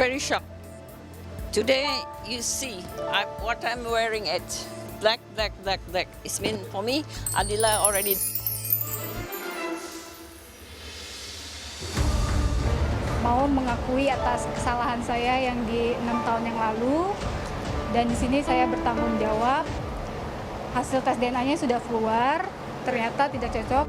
Very shocked. Today you see what I'm wearing it. Black. It means for me, Adila already. Mau mengakui atas kesalahan saya yang di 6 tahun yang lalu, dan di sini saya bertanggung jawab. Hasil tes DNA-nya sudah keluar, ternyata tidak cocok.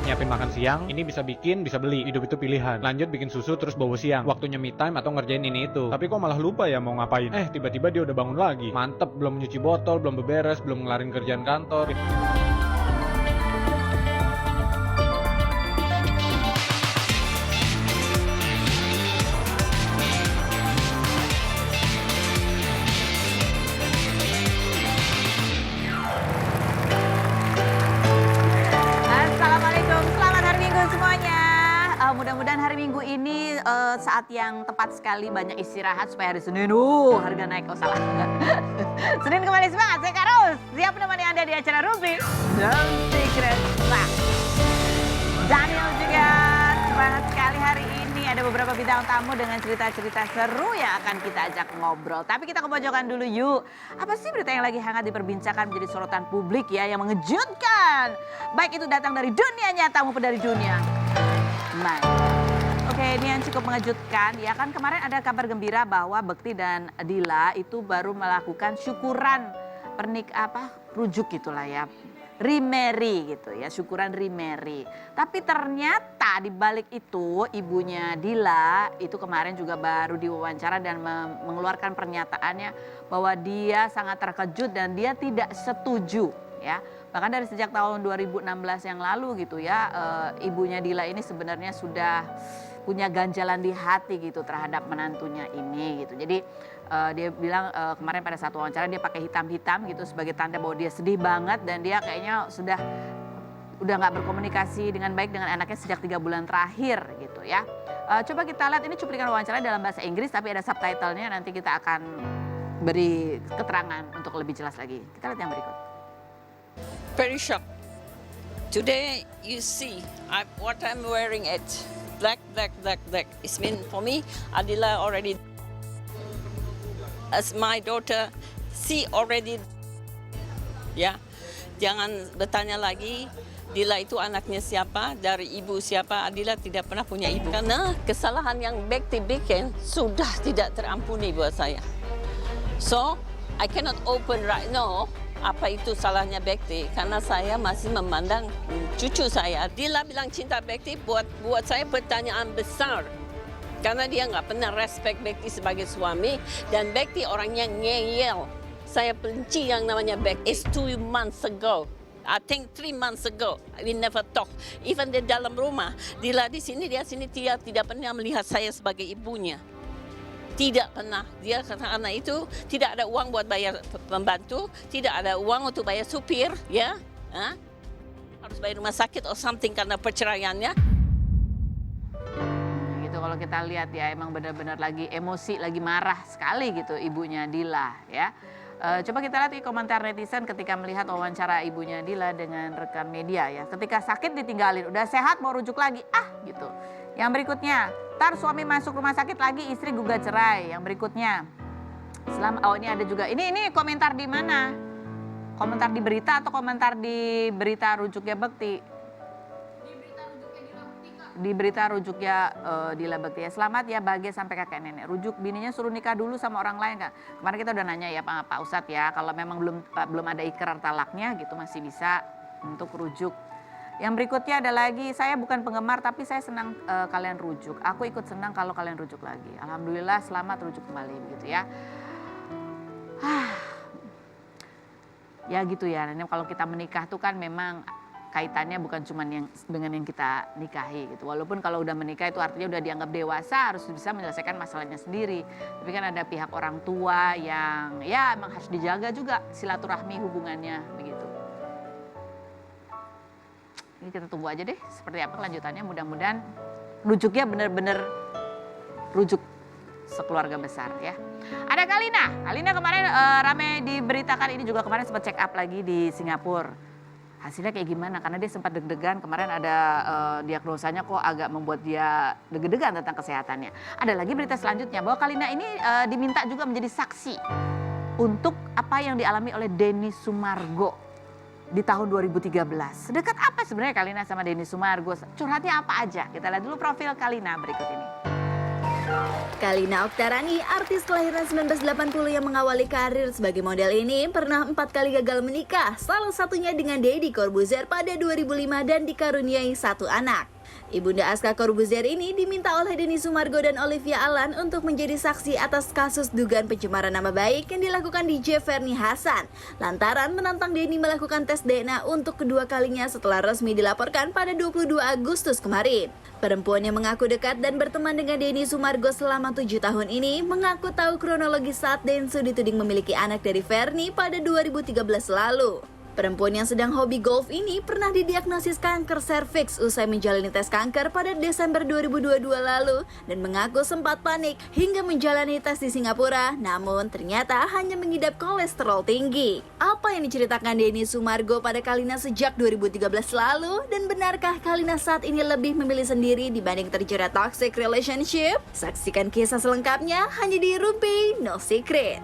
Nyiapin makan siang, ini bisa bikin, bisa beli. Hidup itu pilihan. Lanjut bikin susu terus bobo siang. Waktunya me time atau ngerjain ini itu. Tapi kok malah lupa ya mau ngapain. Tiba-tiba dia udah bangun lagi. Mantep, belum nyuci botol, belum beberes, belum ngelarin kerjaan kantor. Assalamualaikum, selamat hari Minggu semuanya. Mudah-mudahan hari Minggu ini saat yang tepat sekali, banyak istirahat supaya hari Senin harga naik. Oh salah. Senin kembali semangat, saya Karus. Siap menemani Anda di acara Rumpi dan Secret Facts. Daniel juga semangat sekali hari ini. Ada beberapa bintang tamu dengan cerita-cerita seru yang akan kita ajak ngobrol. Tapi kita ke pojokan dulu yuk. Apa sih berita yang lagi hangat diperbincangkan menjadi sorotan publik ya, yang mengejutkan? Baik itu datang dari dunia nyata maupun dari dunia maya. Oke, ini yang cukup mengejutkan. Ya kan kemarin ada kabar gembira bahwa Bekti dan Dila itu baru melakukan syukuran rujuk gitulah ya. Remarry gitu ya, syukuran remarry. Tapi ternyata di balik itu ibunya Dila itu kemarin juga baru diwawancara dan mengeluarkan pernyataannya bahwa dia sangat terkejut dan dia tidak setuju ya. Bahkan dari sejak tahun 2016 yang lalu gitu ya, ibunya Dila ini sebenarnya sudah punya ganjalan di hati gitu terhadap menantunya ini gitu. Jadi dia bilang kemarin pada saat wawancara dia pakai hitam-hitam gitu sebagai tanda bahwa dia sedih banget dan dia kayaknya udah nggak berkomunikasi dengan baik dengan anaknya sejak 3 bulan terakhir gitu ya. Coba kita lihat, ini cuplikan wawancara dalam bahasa Inggris tapi ada subtitlenya, nanti kita akan beri keterangan untuk lebih jelas lagi. Kita lihat yang berikut. Very shocked. Today you see what I'm wearing it. Black. It means for me, Adila already. As my daughter, she already. Ya, jangan bertanya lagi. Dila itu anaknya siapa, dari ibu siapa. Adila tidak pernah punya ibu. Karena kesalahan yang Bekti bikin sudah tidak terampuni buat saya. So, I cannot open right now apa itu salahnya Bekti, karena saya masih memandang cucu saya. Dila bilang cinta Bekti buat saya pertanyaan besar. Karena dia nggak pernah respect Bekti sebagai suami, dan Bekti orang yang ngeyel. Saya benci yang namanya Bekti. It's 2 months ago. I think 3 months ago, we never talk. Even di dalam rumah, Dila di sini, dia sini tidak pernah melihat saya sebagai ibunya. Tidak pernah. Dia karena itu tidak ada uang buat bayar pembantu, tidak ada uang untuk bayar supir, ya. Harus bayar rumah sakit or something karena perceraiannya. Gitu kalau kita lihat ya, emang benar-benar lagi emosi, lagi marah sekali gitu ibunya Dila ya. Coba kita lihat komentar netizen ketika melihat wawancara ibunya Dila dengan rekan media ya. Ketika sakit ditinggalin, udah sehat mau rujuk lagi, gitu. Yang berikutnya, ntar suami masuk rumah sakit lagi, istri gugat cerai. Yang berikutnya, ini ada juga, ini komentar di mana? Komentar di berita atau komentar di berita rujuknya Bekti? Di berita rujuknya Dila Bekti ya. Selamat ya, bahagia sampai kakek nenek. Rujuk bininya suruh nikah dulu sama orang lain kan. Kemarin kita udah nanya ya Pak Ustadz ya, kalau memang belum ada ikrar talaknya gitu masih bisa untuk rujuk. Yang berikutnya ada lagi, saya bukan penggemar tapi saya senang kalian rujuk. Aku ikut senang kalau kalian rujuk lagi. Alhamdulillah selamat rujuk kembali gitu ya. Ya gitu ya, kalau kita menikah tuh kan memang kaitannya bukan cuma dengan yang kita nikahi gitu. Walaupun kalau udah menikah itu artinya udah dianggap dewasa, harus bisa menyelesaikan masalahnya sendiri. Tapi kan ada pihak orang tua yang ya emang harus dijaga juga silaturahmi hubungannya begitu. Ini kita tunggu aja deh seperti apa kelanjutannya, mudah-mudahan rujuknya benar-benar rujuk sekeluarga besar ya. Ada Kalina kemarin ramai di diberitakan ini juga kemarin sempat check up lagi di Singapura. Hasilnya kayak gimana? Karena dia sempat deg-degan, kemarin ada diagnosanya kok agak membuat dia deg-degan tentang kesehatannya. Ada lagi berita selanjutnya bahwa Kalina ini diminta juga menjadi saksi untuk apa yang dialami oleh Denny Sumargo di tahun 2013. Sedekat apa sebenarnya Kalina sama Denny Sumargo? Curhatnya apa aja? Kita lihat dulu profil Kalina berikut ini. Kalina Oktarani, artis kelahiran 1980 yang mengawali karir sebagai model ini, pernah 4 kali gagal menikah, salah satunya dengan Deddy Corbuzier pada 2005 dan dikaruniai 1 anak. Ibunda Aska Corbuzier ini diminta oleh Denny Sumargo dan Olivia Alan untuk menjadi saksi atas kasus dugaan pencemaran nama baik yang dilakukan DJ Fernie Hassan, lantaran menantang Denny melakukan tes DNA untuk kedua kalinya setelah resmi dilaporkan pada 22 Agustus kemarin. Perempuan yang mengaku dekat dan berteman dengan Denny Sumargo selama 7 tahun ini mengaku tahu kronologi saat Densu dituding memiliki anak dari Fernie pada 2013 lalu. Perempuan yang sedang hobi golf ini pernah didiagnosis kanker serviks usai menjalani tes kanker pada Desember 2022 lalu dan mengaku sempat panik hingga menjalani tes di Singapura, namun ternyata hanya mengidap kolesterol tinggi. Apa yang diceritakan Denny Sumargo pada Kalina sejak 2013 lalu, dan benarkah Kalina saat ini lebih memilih sendiri dibanding terjerat toxic relationship? Saksikan kisah selengkapnya hanya di Rumpi No Secret.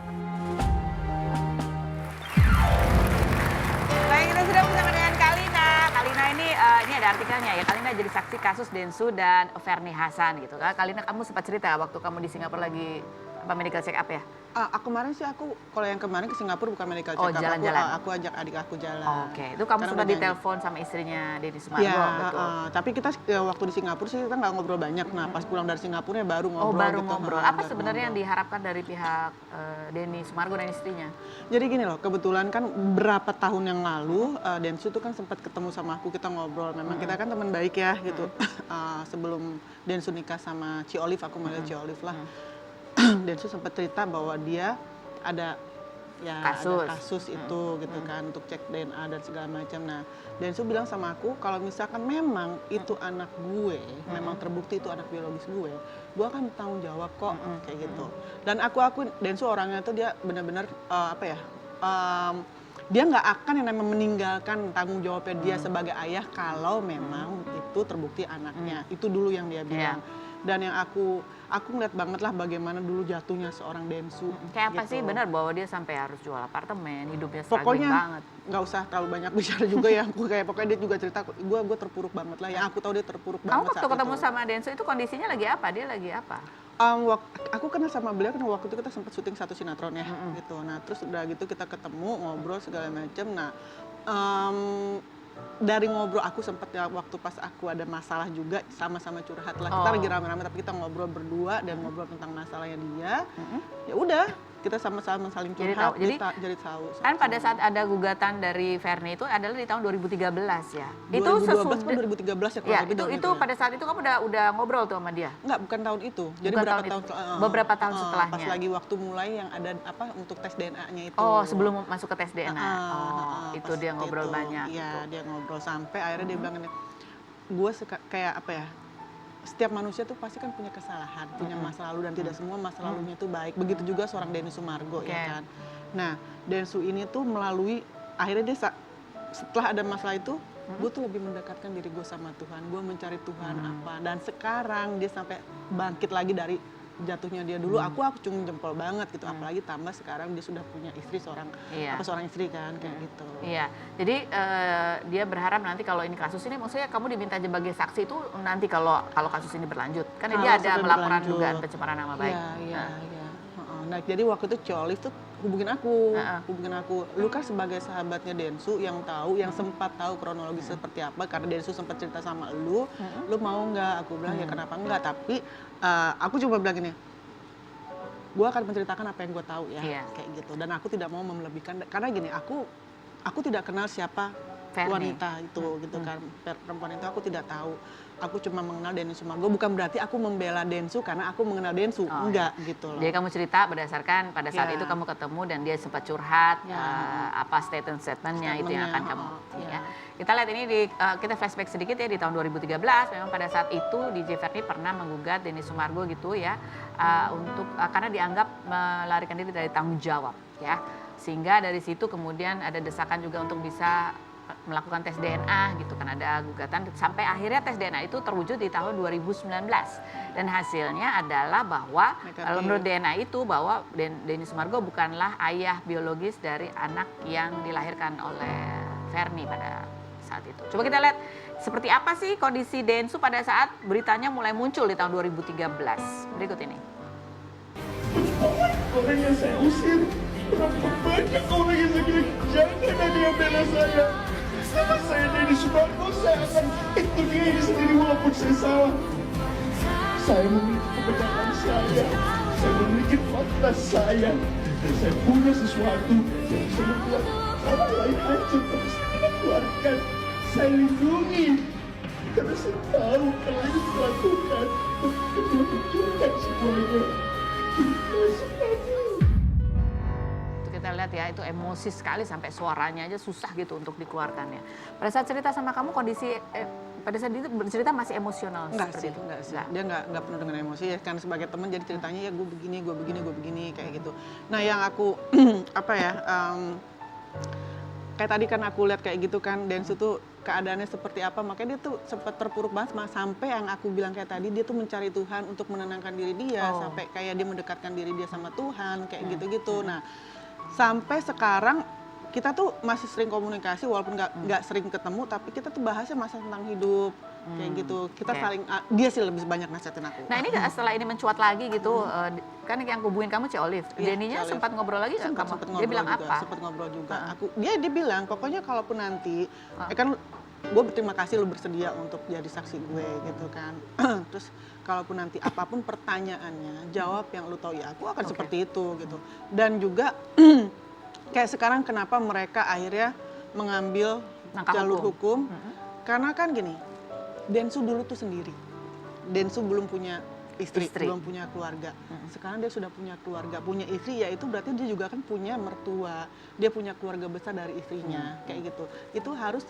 Baik, kita sudah bersama dengan Kalina. Kalina ini ada artikelnya ya. Kalina jadi saksi kasus Densu dan Fernie Hassan gitu kan. Kalina, kamu sempat cerita waktu kamu di Singapura lagi medical check up ya? Kemarin sih kalau yang kemarin ke Singapura bukan medical check up. Jalan-jalan. Aku ajak adik aku jalan. Oke, itu kamu sempat ditelepon sama istrinya Denny Sumargo, betul? Tapi kita waktu di Singapura sih kita nggak ngobrol banyak. Nah, pas pulang dari Singapura ya baru ngobrol. Baru gitu. ngobrol. Apa sebenarnya yang diharapkan dari pihak Denny Sumargo dan istrinya? Jadi gini loh, kebetulan kan berapa tahun yang lalu Densu tuh kan sempat ketemu sama aku, kita ngobrol. Memang kita kan teman baik ya gitu. Sebelum Densu nikah sama Ci Olive, aku manggil Ci Olive lah. Densu sempat cerita bahwa dia ada kasus itu gitu kan untuk cek DNA dan segala macam. Nah, Densu bilang sama aku kalau misalkan memang itu anak gue, memang terbukti itu anak biologis gue akan bertanggung jawab kok kayak gitu. Dan aku Densu orangnya tuh dia benar-benar dia nggak akan yang namanya meninggalkan tanggung jawabnya dia sebagai ayah kalau memang itu terbukti anaknya. Itu dulu yang dia bilang. Dan yang aku ngeliat banget lah bagaimana dulu jatuhnya seorang Densu. Kayak apa gitu. sih benar bahwa dia sampai harus jual apartemen, hidupnya struggling Pokoknya banget. nggak usah terlalu banyak bicara juga ya. Pokoknya dia juga cerita, gue terpuruk banget lah. Yang aku tahu dia terpuruk Kamu banget waktu saat ketemu itu. sama Densu itu kondisinya lagi apa? Dia lagi apa? Aku kenal sama beliau kan waktu itu kita sempat syuting satu sinetron ya gitu. Nah terus udah gitu kita ketemu ngobrol segala macam. Nah dari ngobrol aku sempat ya waktu pas aku ada masalah juga sama-sama curhat lah. Kita lagi rame-rame tapi kita ngobrol berdua dan ngobrol tentang masalahnya dia. Ya udah kita sama-sama saling curhat. Jadi tahu. Kan pada saat ada gugatan dari Fernie itu adalah di tahun 2013 ya. 2012 kan 2013 ya kalau ya, lebih dong itu pada saat itu kamu udah ngobrol tuh sama dia? Enggak, bukan tahun itu. Jadi Bukan beberapa tahun setelahnya. Pas lagi waktu mulai yang ada untuk tes DNA-nya itu. Oh, sebelum masuk ke tes DNA. Itu dia ngobrol itu, banyak. Iya, dia ngobrol sampai akhirnya dia bilang ini, gue kayak apa ya? Setiap manusia tuh pasti kan punya kesalahan, punya masa lalu dan tidak semua masa lalunya itu baik. Begitu juga seorang Denny Sumargo ya kan. Nah, Densu ini tuh melalui akhirnya dia setelah ada masalah itu, gue tuh lebih mendekatkan diri gue sama Tuhan. Gue mencari Tuhan apa. Dan sekarang dia sampai bangkit lagi dari jatuhnya dia dulu. Aku cuma jempol banget gitu. Apalagi tambah sekarang dia sudah punya istri seorang istri kan kayak gitu. Iya. Jadi dia berharap nanti kalau ini kasus ini, maksudnya kamu diminta sebagai saksi itu nanti kalau kasus ini berlanjut. Kan dia ada melaporan dugaan pencemaran nama baik. Iya. Nah, jadi waktu itu Ci Olive tuh hubungin aku. Lu kan sebagai sahabatnya Densu yang tahu, yang sempat tahu kronologi seperti apa karena Densu sempat cerita sama lu mau nggak? Aku bilang ya kenapa nggak, tapi aku cuma bilang gini, gue akan menceritakan apa yang gue tahu ya, kayak gitu. Dan aku tidak mau melebihkan karena gini, aku tidak kenal siapa Fernie. wanita itu gitu kan, perempuan itu aku tidak tahu. Aku cuma mengenal Denny Sumargo, bukan berarti aku membela Densu karena aku mengenal Densu, enggak gitu loh. Jadi kamu cerita berdasarkan pada saat itu kamu ketemu dan dia sempat curhat, apa statement-statementnya itu yang akan kamu. Ya. Kita lihat ini kita flashback sedikit ya di tahun 2013, memang pada saat itu DJ Fernie pernah menggugat Denny Sumargo gitu ya, untuk karena dianggap melarikan diri dari tanggung jawab ya. Sehingga dari situ kemudian ada desakan juga untuk bisa melakukan tes DNA gitu kan, ada gugatan sampai akhirnya tes DNA itu terwujud di tahun 2019 dan hasilnya adalah bahwa kalau menurut DNA itu bahwa Denny Sumargo bukanlah ayah biologis dari anak yang dilahirkan oleh Verni pada saat itu. Coba kita lihat seperti apa sih kondisi Densu pada saat beritanya mulai muncul di tahun 2013. Berikut ini. Orang yang saya usir, berapa banyak orang yang saya bilang jangan ada yang bela saya. Sama saya Denny Sumargo, saya akan itu diri sendiri walaupun saya salah. Saya memiliki kebenaran saya memiliki fakta saya, dan saya punya sesuatu yang bisa membuat orang lain hancur, tapi saya tidak keluarkan. Saya lindungi, karena saya tahu kalau ini melakukan untuk mencurahkan semuanya. Itu kita lihat ya, itu emosi sekali sampai suaranya aja susah gitu untuk dikeluarkannya. Pada saat cerita sama kamu kondisi pada saat itu bercerita masih emosional Enggak seperti sih, itu? enggak sih. Dia enggak penuh dengan emosi ya, kan sebagai teman jadi ceritanya ya gue begini kayak gitu. Nah yang aku apa ya, kayak tadi kan aku lihat kayak gitu kan, Densu tuh keadaannya seperti apa, makanya dia tuh sempat terpuruk banget sampai yang aku bilang kayak tadi, dia tuh mencari Tuhan untuk menenangkan diri dia, sampai kayak dia mendekatkan diri dia sama Tuhan, kayak gitu-gitu. Nah sampai sekarang kita tuh masih sering komunikasi walaupun nggak sering ketemu, tapi kita tuh bahasnya masih tentang hidup kayak gitu. Kita saling, dia sih lebih banyak nasihatin aku. Nah ini setelah ini mencuat lagi gitu, kan yang hubungin kamu Ci Olive, Iya, Denny-nya Ci Olive. sempat ngobrol lagi nggak kamu? Sempet Dia bilang juga, apa? Sempat ngobrol juga. Dia bilang pokoknya kalaupun nanti, kan gue berterima kasih lu bersedia untuk jadi saksi gue gitu kan. Terus kalaupun nanti apapun pertanyaannya, jawab yang lu tahu ya aku akan seperti itu gitu. Dan juga kayak sekarang kenapa mereka akhirnya mengambil jalur hukum. Karena kan gini, Densu dulu tuh sendiri. Densu belum punya istri, belum punya keluarga. Sekarang dia sudah punya keluarga, punya istri, ya itu berarti dia juga kan punya mertua. Dia punya keluarga besar dari istrinya, kayak gitu. Itu harus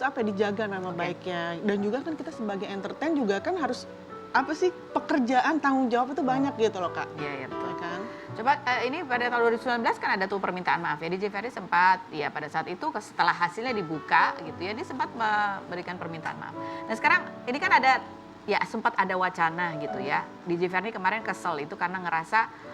apa dijaga nama baiknya. Dan juga kan kita sebagai entertain juga kan harus apa sih pekerjaan tanggung jawab itu banyak gitu loh Kak. Iya betul. Ya kan? Coba ini pada tahun 2019 kan ada tuh permintaan maaf ya, DJ Ferry sempat ya pada saat itu setelah hasilnya dibuka gitu ya, dia sempat memberikan permintaan maaf. Nah sekarang ini kan ada ya sempat ada wacana gitu ya, DJ Ferry kemarin kesel itu karena ngerasa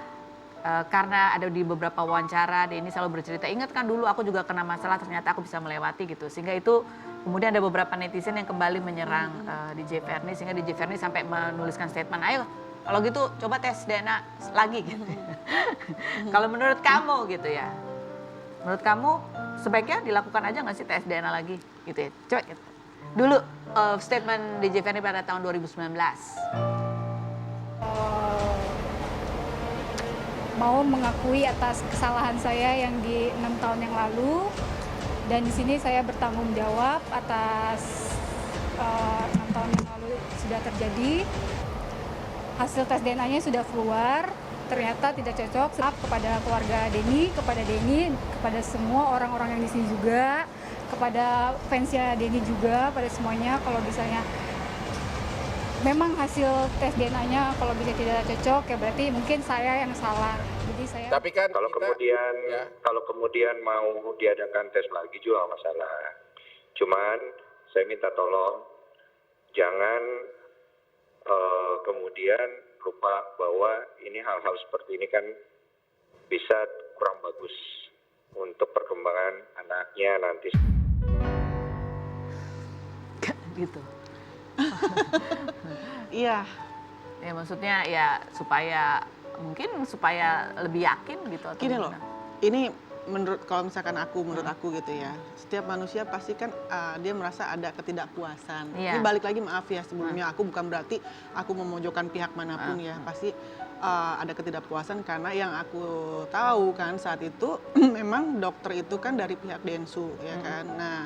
karena ada di beberapa wawancara dia ini selalu bercerita, ingat kan dulu aku juga kena masalah ternyata aku bisa melewati gitu, sehingga itu kemudian ada beberapa netizen yang kembali menyerang DJ Ferry sehingga DJ Ferry sampai menuliskan statement, ayo kalau gitu coba tes DNA lagi gitu. Kalau menurut kamu gitu ya, menurut kamu sebaiknya dilakukan aja nggak sih tes DNA lagi gitu ya? Coba gitu. Dulu statement DJ Ferry pada tahun 2019. Mau mengakui atas kesalahan saya yang di 6 tahun yang lalu, dan di sini saya bertanggung jawab atas 6 tahun yang lalu sudah terjadi. Hasil tes DNA-nya sudah keluar, ternyata tidak cocok. Maaf kepada keluarga Denny, kepada semua orang-orang yang di sini juga, kepada fansnya Denny juga, pada semuanya kalau misalnya memang hasil tes DNA-nya kalau bisa tidak cocok ya berarti mungkin saya yang salah. Jadi saya. Tapi kan kalau kemudian mau diadakan tes lagi juga nggak masalah. Cuman saya minta tolong jangan kemudian lupa bahwa ini hal-hal seperti ini kan bisa kurang bagus untuk perkembangan anaknya nanti. Gitu. Iya. Ya maksudnya ya supaya lebih yakin gitu atau Gini loh, gimana? ini menurut aku gitu ya, setiap manusia pasti kan dia merasa ada ketidakpuasan. Iya. Ini balik lagi maaf ya sebelumnya, aku bukan berarti aku memojokkan pihak manapun ya, pasti ada ketidakpuasan karena yang aku tahu kan saat itu memang dokter itu kan dari pihak Densu ya kan. Nah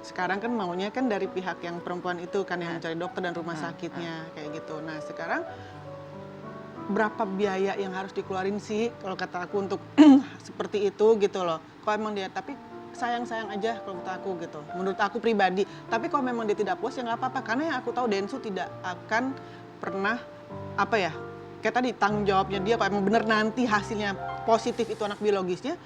sekarang kan maunya kan dari pihak yang perempuan itu kan yang mencari dokter dan rumah sakitnya kayak gitu. Nah sekarang berapa biaya yang harus dikeluarin sih kalau kata aku untuk seperti itu gitu loh. Kalau emang dia, tapi sayang-sayang aja kalau kata aku gitu. Menurut aku pribadi. Tapi kalau memang dia tidak puas ya nggak apa-apa. Karena yang aku tahu Densu tidak akan pernah apa ya, kayak tadi tanggung jawabnya dia kalau emang bener nanti hasilnya positif itu anak biologisnya,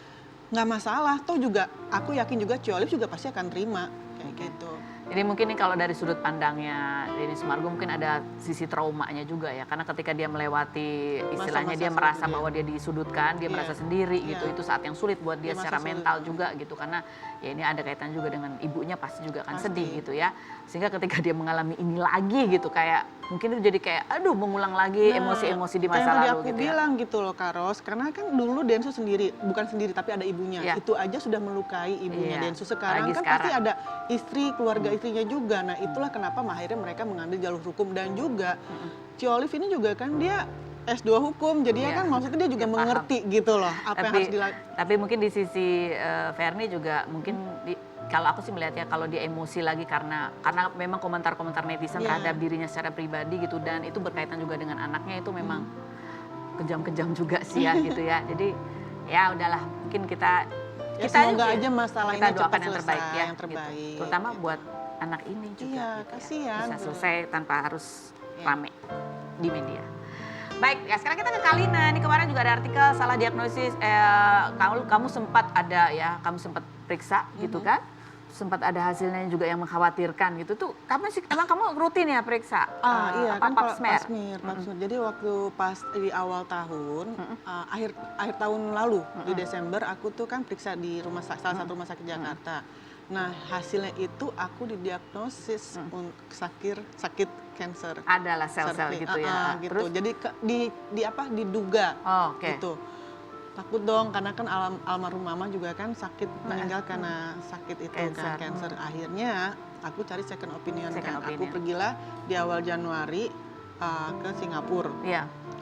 nggak masalah. Toh juga aku yakin juga Ciolif juga pasti akan terima kayak gitu. Jadi mungkin nih kalau dari sudut pandangnya Denny Sumargo mungkin ada sisi traumanya juga ya. Karena ketika dia melewati istilahnya dia merasa bahwa dia disudutkan, dia merasa sendiri gitu. Itu saat yang sulit buat dia secara mental juga gitu. Karena ya ini ada kaitan juga dengan ibunya pasti juga akan sedih gitu ya. Sehingga ketika dia mengalami ini lagi gitu kayak mungkin itu jadi kayak aduh mengulang lagi emosi-emosi di masa lalu aku gitu bilang gitu loh Karos, karena kan dulu Densu sendiri, bukan sendiri tapi ada ibunya. Itu aja sudah melukai ibunya Densu. Sekarang kan pasti ada istri, keluarga istrinya juga. Nah itulah kenapa akhirnya mereka mengambil jalur hukum. Dan juga Ciolif ini juga kan dia S2 hukum, jadi kan maksudnya dia juga mengerti gitu loh apa yang harus dilakukan. Tapi mungkin di sisi Fernie juga mungkin kalau aku sih melihatnya kalau dia emosi lagi karena memang komentar-komentar netizen terhadap dirinya secara pribadi gitu, dan itu berkaitan juga dengan anaknya, itu memang kejam-kejam juga sih ya gitu ya. Jadi ya udahlah, mungkin kita semoga aja masalah kita ini doakan cepat yang selesai, terbaik ya, yang terbaik. gitu. Terutama buat anak ini juga gitu kasihan. Bisa selesai tanpa harus rame di media. Baik, ya sekarang kita ke Kalina. Ini kemarin juga ada artikel salah diagnosis. Kamu sempat ada ya, kamu sempat periksa gitu kan? Sempat ada hasilnya juga yang mengkhawatirkan gitu tuh. Emang kamu rutin ya periksa? Iya kan pap smear? Pap smear. Jadi waktu pas di awal tahun, akhir tahun lalu di Desember aku tuh kan periksa di salah satu rumah sakit Jakarta. Nah hasilnya itu aku didiagnosis sakit cancer. Adalah sel-sel gitu ya. Gitu. Terus? Jadi diduga gitu. Takut dong karena kan almarhum mama juga kan sakit, meninggal karena sakit itu kan cancer. Akhirnya aku cari second opinion. Aku pergilah di awal Januari ke Singapura.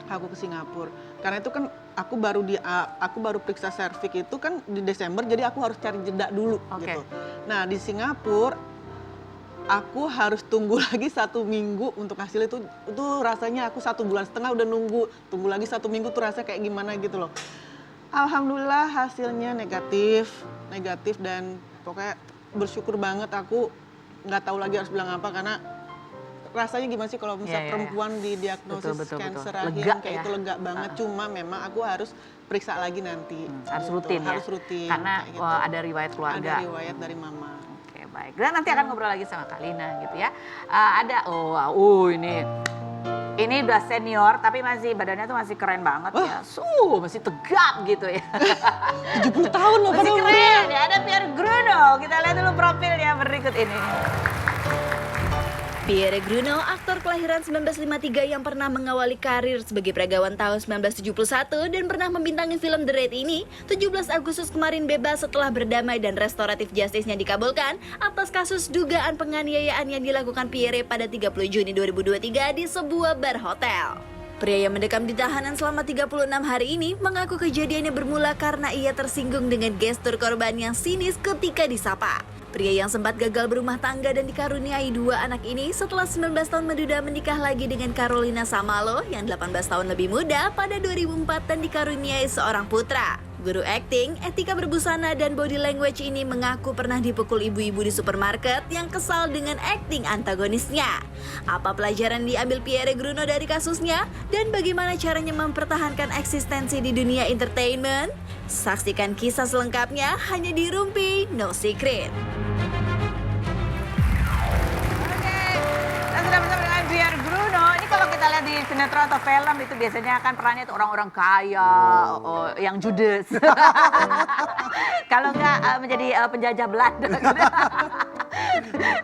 Aku ke Singapura. Karena itu kan aku baru periksa serviks itu kan di Desember, jadi aku harus cari jeda dulu gitu. Nah di Singapura aku harus tunggu lagi 1 minggu untuk hasil itu rasanya aku 1,5 bulan udah tunggu lagi 1 minggu tuh rasanya kayak gimana gitu loh. Alhamdulillah hasilnya negatif dan pokoknya bersyukur banget. Aku nggak tahu lagi harus bilang apa karena rasanya gimana sih kalau misalnya perempuan didiagnosis cancer rahim kayak itu lega banget. Cuma memang aku harus periksa lagi nanti. Harus rutin ya? Harus rutin. Karena gitu. ada riwayat keluarga. Ada riwayat dari mama. Oke, baik. Dan nanti akan ngobrol lagi sama Kalina gitu ya. Ini udah senior tapi masih badannya tuh masih keren banget ya. Masih tegap gitu ya. 70 tahun loh. Masih keren ya. Ada Pierre Gruno. Kita lihat dulu profilnya berikut ini. Pierre Gruno, aktor kelahiran 1953 yang pernah mengawali karir sebagai peragawan tahun 1971 dan pernah membintangi film The Raid ini, 17 Agustus kemarin bebas setelah berdamai dan restoratif justice-nya dikabulkan atas kasus dugaan penganiayaan yang dilakukan Pierre pada 30 Juni 2023 di sebuah bar hotel. Pria yang mendekam di tahanan selama 36 hari ini mengaku kejadiannya bermula karena ia tersinggung dengan gestur korban yang sinis ketika disapa. Pria yang sempat gagal berumah tangga dan dikaruniai 2 anak ini setelah 19 tahun menduda menikah lagi dengan Carolina Samalo yang 18 tahun lebih muda pada 2004 dan dikaruniai seorang putra. Guru akting, etika berbusana, dan body language ini mengaku pernah dipukul ibu-ibu di supermarket yang kesal dengan akting antagonisnya. Apa pelajaran diambil Pierre Gruno dari kasusnya? Dan bagaimana caranya mempertahankan eksistensi di dunia entertainment? Saksikan kisah selengkapnya hanya di Rumpi No Secret. Sudah bersama dengan Pierre Gruno. Ini kalau kita lihat di sinetron atau film itu biasanya kan perannya itu orang-orang kaya, yang judes. Kalau enggak menjadi penjajah Belanda.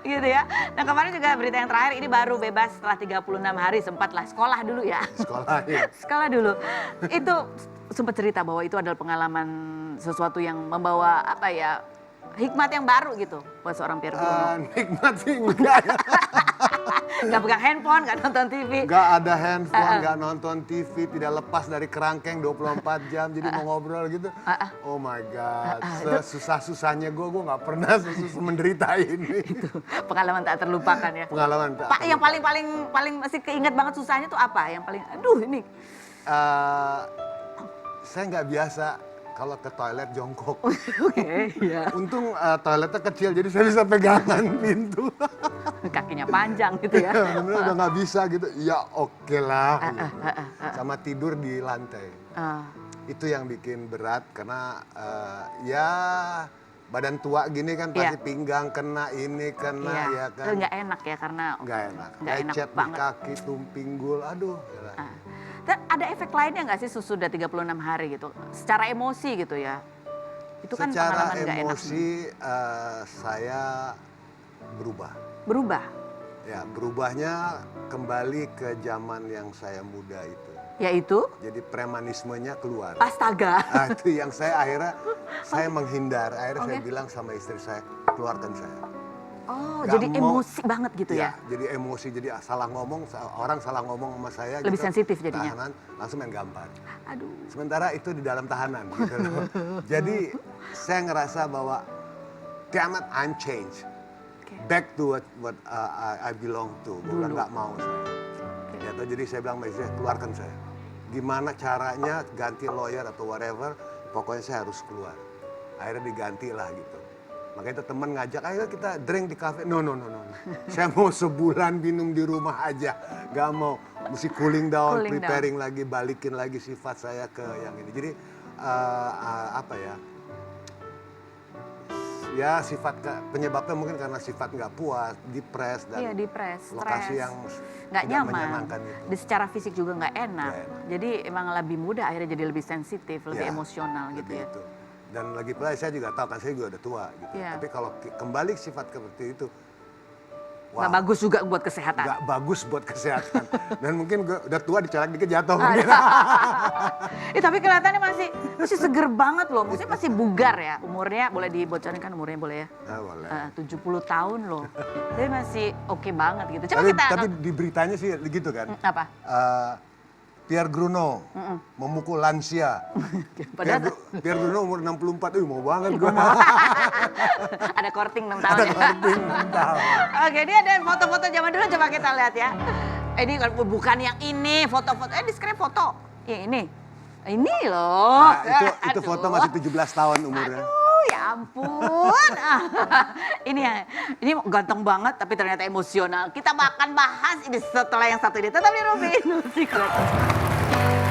Gitu ya. Nah kemarin juga berita yang terakhir ini baru bebas setelah 36 hari, sempatlah sekolah dulu ya. Sekolah dulu. Itu sempat cerita bahwa itu adalah pengalaman sesuatu yang membawa hikmat yang baru gitu buat seorang Pierre Gruno. Nikmat sih enggak ya. Gak pegang handphone, gak nonton TV. Gak ada handphone, gak nonton TV, tidak lepas dari kerangkeng 24 jam. Jadi mau ngobrol gitu. Oh my God, sesusah-susahnya gue gak pernah sesusah menderita ini. Itu pengalaman tak terlupakan ya. Pengalaman tak Pak, yang paling masih keinget banget susahnya tuh apa? Yang paling, ini. Saya nggak biasa kalau ke toilet jongkok. Iya. Untung toiletnya kecil, jadi saya bisa pegangan pintu. Kakinya panjang gitu ya. Bener udah nggak bisa gitu. Ya oke lah. Sama tidur di lantai. Itu yang bikin berat karena ya badan tua gini kan pasti pinggang kena, ini kena ya kan. Itu nggak enak ya karena Nggak enak. Nggak enak Lecet di banget. kaki, tumpinggul, aduh. yalah. Dan ada efek lainnya nggak sih sudah 36 hari gitu? Secara emosi gitu ya? Itu kan Secara pengalaman nggak enak. emosi saya berubah. Berubah? Ya, berubahnya kembali ke zaman yang saya muda itu. Yaitu? Jadi premanismenya keluar. Astaga. Nah, itu yang saya akhirnya saya menghindar. Akhirnya saya bilang sama istri saya, keluarkan saya. Oh, Nggak jadi mau- emosi banget gitu ya? Jadi emosi, jadi salah ngomong, orang salah ngomong sama saya. Lebih gitu, sensitif jadinya? Tahanan, langsung main gampar. Aduh. Sementara itu di dalam tahanan. Gitu loh. Jadi saya ngerasa bahwa, damn it, I'm changed. Back to what I belong to. Gue bilang nggak mau saya. Gitu, jadi saya bilang sama istri, keluarkan saya. Gimana caranya ganti lawyer atau whatever, pokoknya saya harus keluar. Akhirnya diganti lah gitu. Makanya itu teman ngajak, ayo kita drink di kafe. No. Saya mau sebulan minum di rumah aja. Gak mau, mesti cooling down, Cooling preparing lagi, balikin lagi sifat saya ke yang ini. Jadi apa ya? Ya sifat penyebabnya mungkin karena sifat nggak puas, depres dan Iya, depres, lokasi stres. yang Nggak tidak nyaman. menyenangkan itu. Di secara fisik juga nggak enak. Nggak enak. Jadi emang lebih mudah akhirnya jadi lebih sensitif, lebih Ya, emosional gitu lebih ya. itu. Dan lagi pula saya juga tahu kan saya juga udah tua gitu. Iya. Tapi kalau kembali sifat seperti itu, Nggak bagus juga buat kesehatan. nggak bagus buat kesehatan. Dan mungkin gue udah tua dicolek dikit jatuh. mungkin. Tapi kelihatannya masih seger banget loh. Maksudnya masih bugar ya. Umurnya boleh dibocorin kan umurnya boleh ya? Nah, boleh. 70 tahun loh. Jadi masih oke banget gitu. Coba Tapi, kita tapi di beritanya sih gitu kan. apa? Pierre Bruno memukul lansia. Padahal Pierre Bruno umur 64, mau banget gue. ada korting 6 tahun ya. Mantap. Oke, ini ada foto-foto zaman dulu, coba kita lihat ya. Ini bukan yang ini, foto-foto. Describe foto. Yang ini. Ini loh. Nah, itu Aduh. foto masih 17 tahun umurnya. Ya ampun. Ini ganteng banget tapi ternyata emosional. Kita akan bahas ini setelah yang satu ini. Tetap di Rubin. Musik Letter.